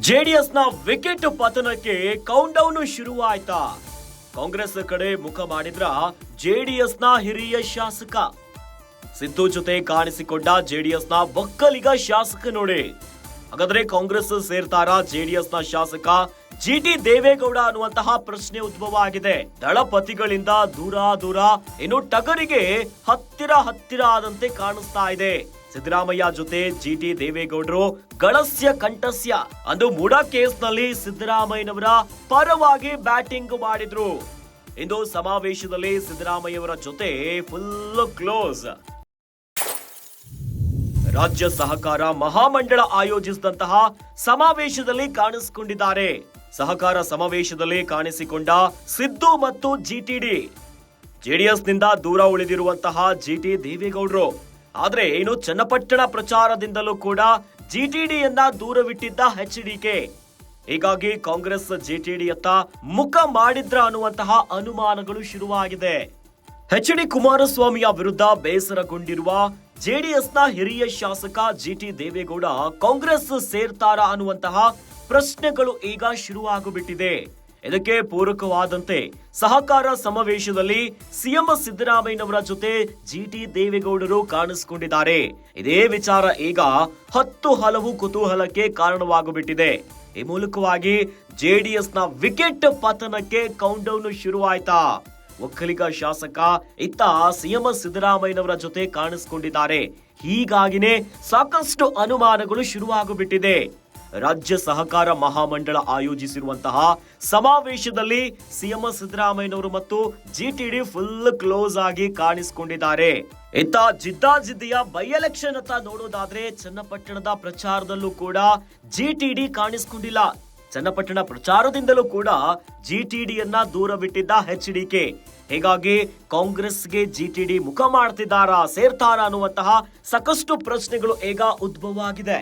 JDS ನ wicket ಪತನಕ್ಕೆ count down ಶುರುವಾಯ್ತಾ? Congress ಕಡೆ ಮುಖ ಮಾಡಿದ್ರ ಜೆಡಿಎಸ್ ನ ಹಿರಿಯ ಶಾಸಕ ಸಿದ್ದು ಜೊತೆ ಕಾಣಿಸಿಕೊಂಡ ಜೆಡಿಎಸ್ ನ ಒಕ್ಕಲಿಗ ಶಾಸಕ ನೋಡಿ. ಹಾಗಾದ್ರೆ ಕಾಂಗ್ರೆಸ್ ಸೇರ್ತಾರಾ ಜೆಡಿಎಸ್ ನ ಶಾಸಕ ಜಿಟಿ ದೇವೇಗೌಡ ಅನ್ನುವಂತಹ ಪ್ರಶ್ನೆ ಉದ್ಭವ ಆಗಿದೆ. ದಳಪತಿಗಳಿಂದ ದೂರ ಇನ್ನು ಟಗರಿಗೆ ಹತ್ತಿರ ಆದಂತೆ ಕಾಣಿಸ್ತಾ ಇದೆ. ಸಿದ್ದರಾಮಯ್ಯ ಜೊತೆ ಜಿಟಿ ದೇವೇಗೌಡರು ಗಳಸ್ಯ ಕಂಠಸ್ಯ. ಅಂದು ಮೂಡ ಕೇಸ್ನಲ್ಲಿ ಸಿದ್ದರಾಮಯ್ಯನವರ ಪರವಾಗಿ ಬ್ಯಾಟಿಂಗ್ ಮಾಡಿದ್ರು. ಇಂದು ಸಮಾವೇಶದಲ್ಲಿ ಸಿದ್ದರಾಮಯ್ಯವರ ಜೊತೆ ಫುಲ್ ಕ್ಲೋಸ್. ರಾಜ್ಯ ಸಹಕಾರ ಮಹಾಮಂಡಳ ಆಯೋಜಿಸಿದಂತಹ ಸಮಾವೇಶದಲ್ಲಿ ಕಾಣಿಸಿಕೊಂಡಿದ್ದಾರೆ. ಸಹಕಾರ ಸಮಾವೇಶದಲ್ಲಿ ಕಾಣಿಸಿಕೊಂಡ ಸಿದ್ದು ಮತ್ತು ಜಿಟಿಡಿ. ಜೆಡಿಎಸ್ನಿಂದ ದೂರ ಉಳಿದಿರುವಂತಹ ಜಿಟಿ ದೇವೇಗೌಡರು. ಆದ್ರೆ ಇನ್ನು ಚನ್ನಪಟ್ಟಣ ಪ್ರಚಾರದಿಂದಲೂ ಕೂಡ ಜಿಟಿಡಿಯನ್ನ ದೂರವಿಟ್ಟಿದ್ದ ಎಚ್ಡಿಕೆ. ಹೀಗಾಗಿ ಕಾಂಗ್ರೆಸ್ ಜಿಟಿಡಿಯತ್ತ ಮುಖ ಮಾಡಿದ್ರ ಅನ್ನುವಂತಹ ಅನುಮಾನಗಳು ಶುರುವಾಗಿದೆ. ಎಚ್ಡಿ ಕುಮಾರಸ್ವಾಮಿಯ ವಿರುದ್ಧ ಬೇಸರಗೊಂಡಿರುವ ಜೆಡಿಎಸ್ನ ಹಿರಿಯ ಶಾಸಕ ಜಿಟಿ ದೇವೇಗೌಡ ಕಾಂಗ್ರೆಸ್ ಸೇರ್ತಾರಾ ಅನ್ನುವಂತಹ ಪ್ರಶ್ನೆಗಳು ಈಗ ಶುರುವಾಗುಬಿಟ್ಟಿದೆ. ಇದಕ್ಕೆ ಪೂರಕವಾದಂತೆ ಸಹಕಾರ ಸಮಾವೇಶದಲ್ಲಿ ಸಿಎಂ ಸಿದ್ದರಾಮಯ್ಯನವರ ಜೊತೆ ಜಿಟಿ ದೇವೇಗೌಡರು ಕಾಣಿಸಿಕೊಂಡಿದ್ದಾರೆ. ಇದೇ ವಿಚಾರ ಈಗ ಹಲವು ಕುತೂಹಲಕ್ಕೆ ಕಾರಣವಾಗುಬಿಟ್ಟಿದೆ. ಈ ಮೂಲಕವಾಗಿ ಜೆಡಿಎಸ್ನ ವಿಕೆಟ್ ಪತನಕ್ಕೆ ಕೌಂಟ್ ಡೌನ್ ಶುರುವಾಯ್ತಾ? ಒಕ್ಕಲಿಗ ಶಾಸಕ ಇತ್ತ ಸಿಎಂ ಸಿದ್ದರಾಮಯ್ಯನವರ ಜೊತೆ ಕಾಣಿಸಿಕೊಂಡಿದ್ದಾರೆ. ಹೀಗಾಗಿನೇ ಸಾಕಷ್ಟು ಅನುಮಾನಗಳು ಶುರುವಾಗುಬಿಟ್ಟಿದೆ. ರಾಜ್ಯ ಸಹಕಾರ ಮಹಾಮಂಡಳ ಆಯೋಜಿಸಿರುವಂತಹ ಸಮಾವೇಶದಲ್ಲಿ ಸಿಎಂ ಸಿದ್ದರಾಮಯ್ಯನವರು ಮತ್ತು ಜಿಟಿಡಿ ಫುಲ್ ಕ್ಲೋಸ್ ಆಗಿ ಕಾಣಿಸಿಕೊಂಡಿದ್ದಾರೆ. ಇತ್ತ ಜಿದ್ದಾಜಿದ್ದಿಯ ಬೈ ಎಲೆಕ್ಷನ್ ಅಂತ ನೋಡೋದಾದ್ರೆ ಚನ್ನಪಟ್ಟಣದ ಪ್ರಚಾರದಲ್ಲೂ ಕೂಡ ಜಿಟಿಡಿ ಕಾಣಿಸಿಕೊಂಡಿಲ್ಲ. ಚನ್ನಪಟ್ಟಣ ಪ್ರಚಾರದಿಂದಲೂ ಕೂಡ ಜಿಟಿಡಿಯನ್ನ ದೂರವಿಟ್ಟಿದ್ದ ಎಚ್ಡಿಕೆ. ಹೀಗಾಗಿ ಕಾಂಗ್ರೆಸ್ಗೆ ಜಿಟಿಡಿ ಮುಖ ಮಾಡ್ತಿದ್ದಾರಾ, ಸೇರ್ತಾರಾ ಅನ್ನುವಂತಹ ಸಾಕಷ್ಟು ಪ್ರಶ್ನೆಗಳು ಈಗ ಉದ್ಭವ ಆಗಿದೆ.